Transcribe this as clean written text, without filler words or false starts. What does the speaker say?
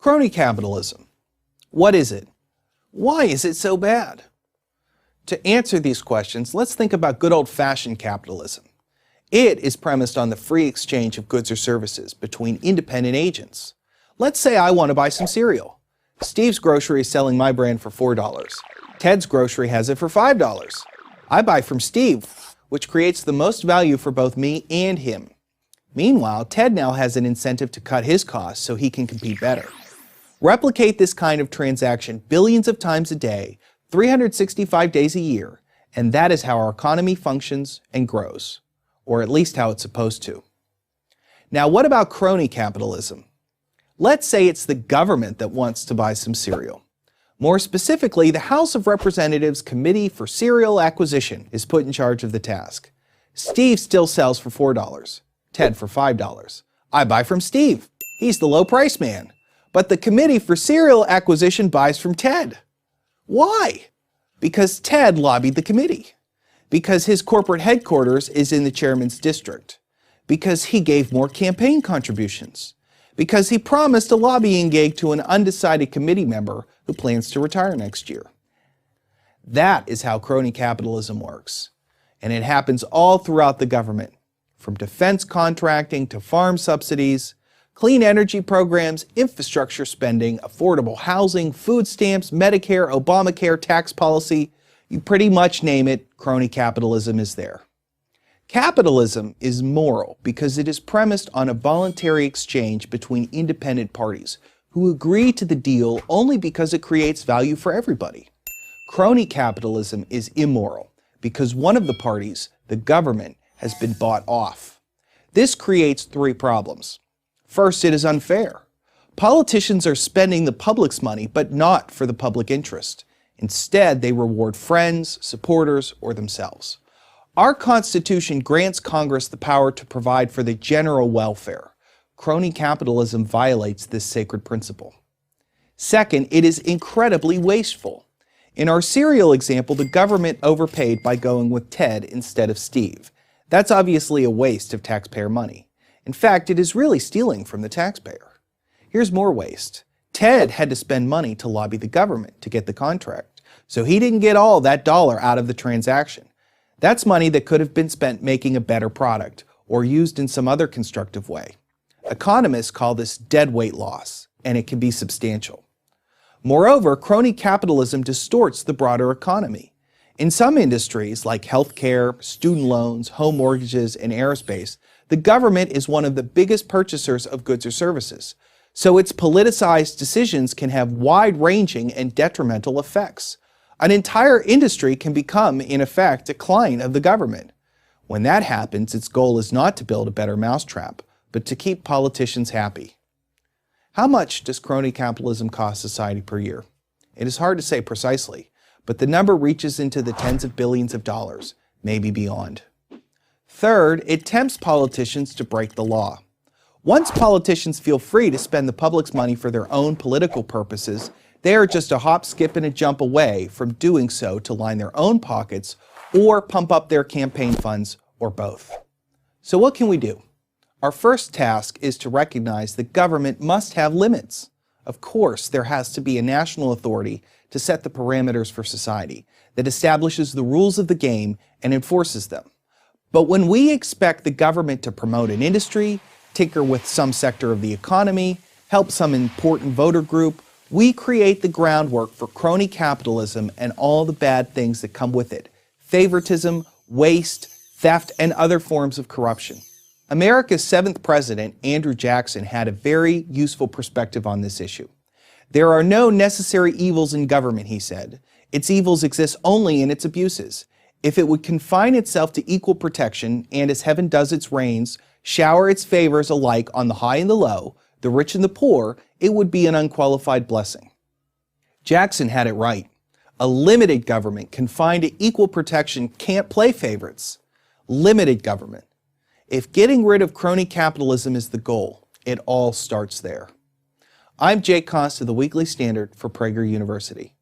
Crony capitalism. What is it? Why is it so bad? To answer these questions, let's think about good old-fashioned capitalism. It is premised on the free exchange of goods or services between independent agents. Let's say I want to buy some cereal. Steve's Grocery is selling my brand for $4. Ted's Grocery has it for $5. I buy from Steve, which creates the most value for both me and him. Meanwhile, Ted now has an incentive to cut his costs so he can compete better. Replicate this kind of transaction billions of times a day, 365 days a year, and that is how our economy functions and grows, or at least how it's supposed to. Now, what about crony capitalism? Let's say it's the government that wants to buy some cereal. More specifically, the House of Representatives Committee for Cereal Acquisition is put in charge of the task. Steve still sells for $4, Ted for $5. I buy from Steve. He's the low price man. But the Committee for Cereal Acquisition buys from Ted. Why? Because Ted lobbied the committee. Because his corporate headquarters is in the chairman's district. Because he gave more campaign contributions. Because he promised a lobbying gig to an undecided committee member who plans to retire next year. That is how crony capitalism works. And it happens all throughout the government, from defense contracting to farm subsidies, clean energy programs, infrastructure spending, affordable housing, food stamps, Medicare, Obamacare, tax policy. You pretty much name it, crony capitalism is there. Capitalism is moral because it is premised on a voluntary exchange between independent parties who agree to the deal only because it creates value for everybody. Crony capitalism is immoral because one of the parties, the government, has been bought off. This creates three problems. First, it is unfair. Politicians are spending the public's money, but not for the public interest. Instead, they reward friends, supporters, or themselves. Our Constitution grants Congress the power to provide for the general welfare. Crony capitalism violates this sacred principle. Second, it is incredibly wasteful. In our cereal example, the government overpaid by going with Ted instead of Steve. That's obviously a waste of taxpayer money. In fact, it is really stealing from the taxpayer. Here's more waste. Ted had to spend money to lobby the government to get the contract, so he didn't get all that dollar out of the transaction. That's money that could have been spent making a better product or used in some other constructive way. Economists call this deadweight loss, and it can be substantial. Moreover, crony capitalism distorts the broader economy. In some industries, like healthcare, student loans, home mortgages, and aerospace, the government is one of the biggest purchasers of goods or services, so its politicized decisions can have wide-ranging and detrimental effects. An entire industry can become, in effect, a client of the government. When that happens, its goal is not to build a better mousetrap, but to keep politicians happy. How much does crony capitalism cost society per year? It is hard to say precisely, but the number reaches into the tens of billions of dollars, maybe beyond. Third, it tempts politicians to break the law. Once politicians feel free to spend the public's money for their own political purposes, they are just a hop, skip, and a jump away from doing so to line their own pockets or pump up their campaign funds, or both. So what can we do? Our first task is to recognize that government must have limits. Of course, there has to be a national authority to set the parameters for society that establishes the rules of the game and enforces them. But when we expect the government to promote an industry, tinker with some sector of the economy, help some important voter group, we create the groundwork for crony capitalism and all the bad things that come with it: favoritism, waste, theft, and other forms of corruption. America's 7th president, Andrew Jackson, had a very useful perspective on this issue. There are no necessary evils in government, he said. Its evils exist only in its abuses. If it would confine itself to equal protection and, as heaven does its rains, shower its favors alike on the high and the low, the rich and the poor, it would be an unqualified blessing. Jackson had it right. A limited government confined to equal protection can't play favorites. Limited government. If getting rid of crony capitalism is the goal, it all starts there. I'm Jake Cost of the Weekly Standard for Prager University.